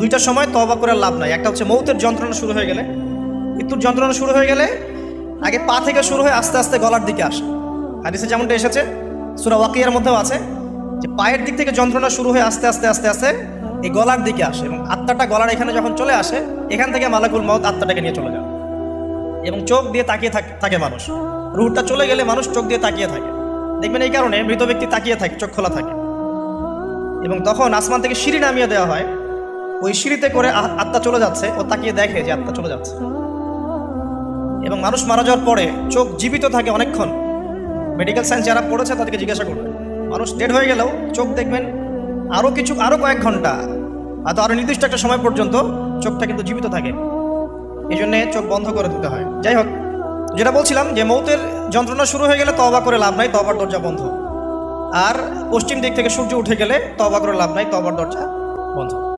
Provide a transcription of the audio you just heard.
দুইটার সময় তওবা করে লাভ নাই। একটা হচ্ছে মৌতের যন্ত্রণা শুরু হয়ে গেলে, মৃত্যুর যন্ত্রণা শুরু হয়ে গেলে আগে পা থেকে শুরু হয়ে আস্তে আস্তে গলার দিকে আসে। হাদিসে যেমনটা এসেছে, সূরা ওয়াকিয়ার মধ্যেও আছে যে পায়ের দিক থেকে যন্ত্রণা শুরু হয়ে আস্তে আস্তে আস্তে আস্তে এই গলার দিকে আসে, এবং আত্মাটা গলার এখানে যখন চলে আসে, এখান থেকে মালাকুল মউত আত্মাটাকে নিয়ে চলে যায় এবং চোখ দিয়ে তাকিয়ে থাকে মানুষ। রুহটা চলে গেলে মানুষ চোখ দিয়ে তাকিয়ে থাকে, দেখবেন এই কারণে মৃত ব্যক্তি তাকিয়ে থাকে, চোখ খোলা থাকে। এবং তখন আসমান থেকে সিঁড়ি নামিয়ে দেওয়া হয়, ওই সিঁড়িতে করে আত্মা চলে যাচ্ছে, ও তাকিয়ে দেখে যে আত্মা চলে যাচ্ছে। এবং মানুষ মারা যাওয়ার পরে চোখ জীবিত থাকে অনেকক্ষণ। মেডিকেল সায়েন্স যারা পড়েছে তাদেরকে জিজ্ঞাসা করবে, মানুষ ডেড হয়ে গেলেও চোখ দেখবেন আরও কয়েক ঘন্টা, হয়তো আরও নির্দিষ্ট একটা সময় পর্যন্ত চোখটা কিন্তু জীবিত থাকে। এই জন্যে চোখ বন্ধ করে দিতে হয়। যাই হোক, যেটা বলছিলাম যে মৌতের যন্ত্রণা শুরু হয়ে গেলে তওবা করে লাভ নাই, তওবার দরজা বন্ধ। আর পশ্চিম দিক থেকে সূর্য উঠে গেলে তওবা করে লাভ নাই, তওবার দরজা বন্ধ।